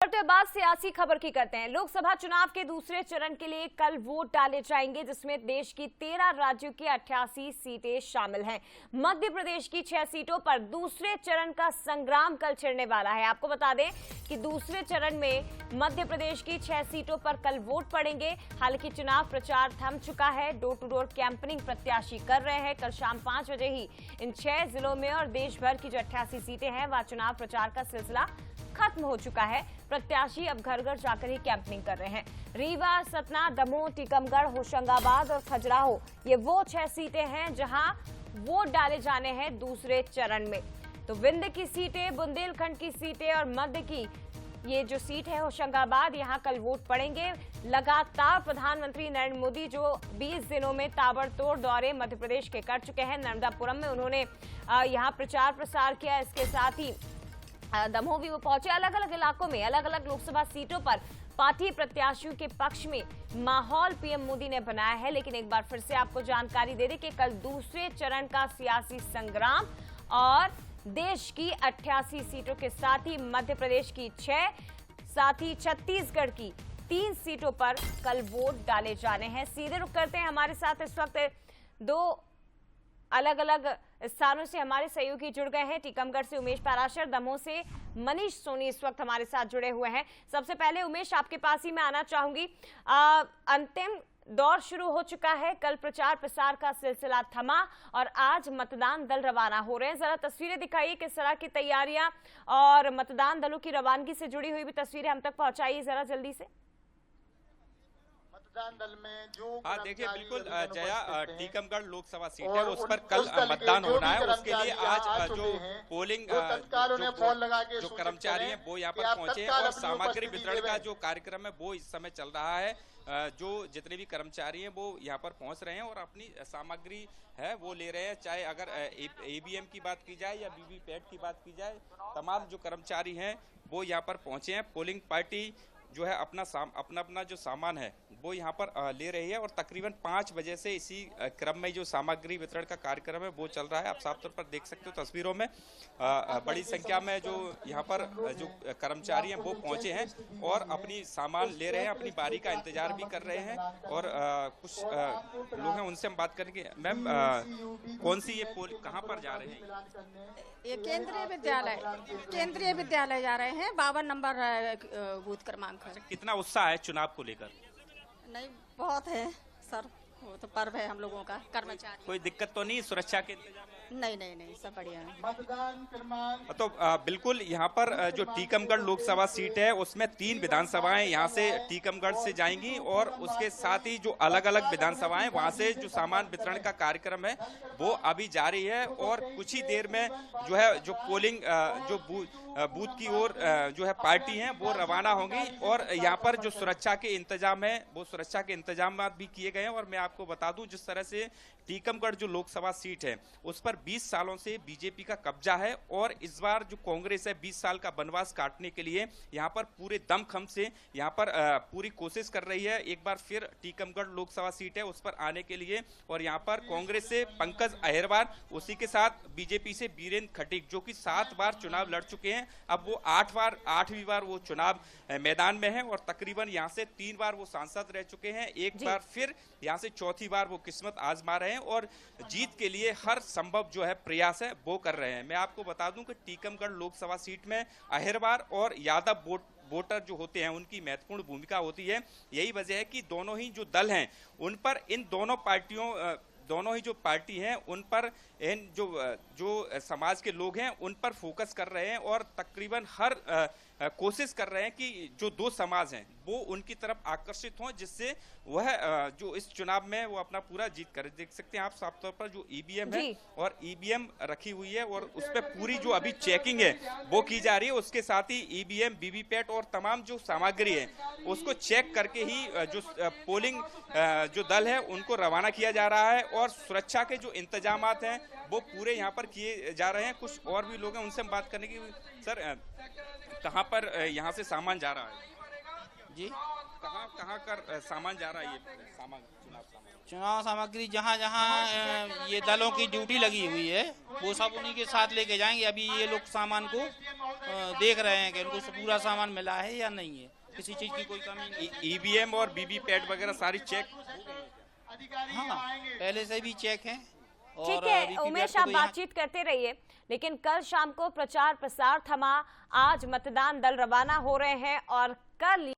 बढ़ते बाद सियासी खबर की करते हैं। लोकसभा चुनाव के दूसरे चरण के लिए कल वोट डाले जाएंगे, जिसमें देश की 13 राज्यों की 88 सीटें शामिल हैं। मध्य प्रदेश की 6 सीटों पर दूसरे चरण का संग्राम कल छिड़ने वाला है। आपको बता दें कि दूसरे चरण में मध्य प्रदेश की 6 सीटों पर कल वोट पड़ेंगे। हालांकि चुनाव प्रचार थम चुका है। डोर टू डोर कैंपेनिंग प्रत्याशी कर रहे हैं। कल शाम 5 बजे ही इन 6 जिलों में और देश भर की जो 88 सीटें हैं वह चुनाव प्रचार का सिलसिला खत्म हो चुका है। प्रत्याशी अब घर घर जाकर ही कैंपेनिंग कर रहे हैं। रीवा, सतना, दमोह, टीकमगढ़, होशंगाबाद और खजुराहो ये वो 6 सीटें हैं जहां वोट डाले जाने हैं दूसरे चरण में। तो विंध्य की सीटें, बुंदेलखंड की सीटें और मध्य की ये जो सीट है होशंगाबाद, यहां कल वोट पड़ेंगे। लगातार प्रधानमंत्री नरेंद्र मोदी जो 20 दिनों में ताबड़तोड़ दौरे मध्य प्रदेश के कर चुके हैं। नर्मदापुरम में उन्होंने यहां प्रचार प्रसार किया। इसके साथ ही दमोह भी वो पहुंचे। अलग अलग इलाकों में अलग अलग लोकसभा सीटों पर पार्टी प्रत्याशियों के पक्ष में माहौल पीएम मोदी ने बनाया है। लेकिन एक बार फिर से आपको जानकारी दे दें कि कल दूसरे चरण का सियासी संग्राम और देश की 88 सीटों के साथ ही मध्य प्रदेश की 6, साथ ही छत्तीसगढ़ की 3 सीटों पर कल वोट डाले जाने हैं। सीधे रुख करते हैं। हमारे साथ इस वक्त 2 अलग अलग स्थानों से हमारे सहयोगी जुड़ गए हैं। टीकमगढ़ से उमेश पाराशर, दमोह से मनीष सोनी इस वक्त हमारे साथ जुड़े हुए हैं। सबसे पहले उमेश, आपके पास ही मैं आना चाहूंगी। अंतिम दौर शुरू हो चुका है। कल प्रचार प्रसार का सिलसिला थमा और आज मतदान दल रवाना हो रहे हैं। जरा तस्वीरें दिखाइए, किस तरह की तैयारियां और मतदान दलों की रवानगी से जुड़ी हुई भी तस्वीरें हम तक पहुंचाइए जरा जल्दी से। मतदान दल में जो देखिए बिल्कुल जया, टीकमगढ़ लोकसभा सीट है उस पर कल मतदान होना है। उसके लिए आज जो पोलिंग जो कर्मचारी हैं वो यहाँ पर पहुंचे हैं और सामग्री वितरण का जो कार्यक्रम है वो इस समय चल रहा है। जो जितने भी कर्मचारी हैं वो यहाँ पर पहुंच रहे हैं और अपनी सामग्री है वो ले रहे हैं। चाहे अगर ईवीएम की बात की जाए या वीवीपैट की बात की जाए, तमाम जो कर्मचारी हैं वो यहाँ पर पहुंचे हैं। पोलिंग पार्टी जो है अपना जो सामान है वो यहाँ पर ले रही है और तकरीबन 5 बजे से इसी क्रम में जो सामग्री वितरण का कार्यक्रम है वो चल रहा है। आप साफ तौर पर देख सकते हो तस्वीरों में बड़ी संख्या में जो यहाँ पर जो कर्मचारी हैं वो पहुंचे हैं और अपनी सामान ले रहे हैं, अपनी बारी का इंतजार भी कर रहे हैं। और कुछ लोग हैं उनसे हम बात करेंगे। मैम, कौन सी ये पोल कहाँ पर जा रहे हैं? ये केंद्रीय विद्यालय जा रहे हैं। 52 नंबर बूथ क्रमांक। कितना उत्साह है चुनाव को लेकर? नहीं, बहुत है सर, वो तो पर्व है हम लोगों का। कर्मचारी कोई दिक्कत तो नहीं सुरक्षा के इंतजाम? नहीं, सब बढ़िया है। तो बिल्कुल यहाँ पर जो टीकमगढ़ लोकसभा सीट है उसमें 3 विधानसभाएं यहाँ से टीकमगढ़ से जाएंगी और उसके साथ ही जो अलग अलग विधानसभाएं वहाँ से जो सामान वितरण का कार्यक्रम है वो अभी जारी है। और कुछ ही देर में जो है जो पोलिंग जो बूथ की ओर जो है पार्टी है वो रवाना होंगी। और यहाँ पर जो सुरक्षा के इंतजाम है वो सुरक्षा के इंतजाम भी किए गए हैं। और मैं आपको बता दूं जिस तरह से टीकमगढ़ जो लोकसभा सीट है उस पर 20 सालों से बीजेपी का कब्जा है और इस बार जो कांग्रेस है 20 साल का वनवास काटने के लिए यहाँ पर पूरे दमखम से यहाँ पर पूरी कोशिश कर रही है। एक बार फिर टीकमगढ़ लोकसभा सीट है उस पर आने के लिए। और यहाँ पर कांग्रेस से पंकज अहिरवार, उसी के साथ बीजेपी से बीरेंद्र खटीक जो कि 7 बार चुनाव लड़ चुके हैं, अब वो 8वीं बार वो चुनाव मैदान में है और तकरीबन यहाँ से 3 बार वो सांसद रह चुके हैं। एक बार फिर यहाँ से चौथी बार वो किस्मत आजमा रहे हैं और जीत के लिए हर संभव जो है प्रयास है वो कर रहे हैं। मैं आपको बता दूं कि टीकमगढ़ लोकसभा सीट में अहिरवार और यादव वोटर जो होते हैं उनकी महत्वपूर्ण भूमिका होती है। यही वजह है कि दोनों ही जो दल हैं उन पर इन दोनों ही जो पार्टी हैं उन पर इन जो समाज के लोग हैं उन पर फोकस कर रहे हैं और तकरीबन हर कोशिश कर रहे हैं कि जो 2 समाज हैं वो उनकी तरफ आकर्षित हों, जिससे वह जो इस चुनाव में वो अपना पूरा जीत करे। देख सकते हैं आप साफ तौर पर जो ईवीएम है और ईवीएम रखी हुई है और उस पर पूरी जो अभी चेकिंग है वो की जा रही है। उसके साथ ही ईवीएम, वीवीपैट और तमाम जो सामग्री है उसको चेक करके ही जो पोलिंग जो दल है उनको रवाना किया जा रहा है। और सुरक्षा के जो इंतजाम हैं वो पूरे यहाँ पर किए जा रहे हैं। कुछ और भी लोग हैं उनसे हम बात करने की। सर, कहाँ पर यहाँ से सामान जा रहा है? जी, कहाँ कहाँ कर सामान जा रहा है, ये सामान चुनाव सामग्री जहाँ जहाँ ये दलों की ड्यूटी लगी हुई है वो सब उन्हीं के साथ लेके जाएंगे। अभी ये लोग सामान को देख रहे हैं कि उनको पूरा सामान मिला है या नहीं है, किसी चीज की कोई कमी नहीं। ईवीएम और वीवीपैट वगैरह सारी चेक? हाँ, पहले से भी चेक है। ठीक है उमेश, आप बातचीत करते रहिए, लेकिन कल शाम को प्रचार प्रसार थमा, आज मतदान दल रवाना हो रहे हैं और कल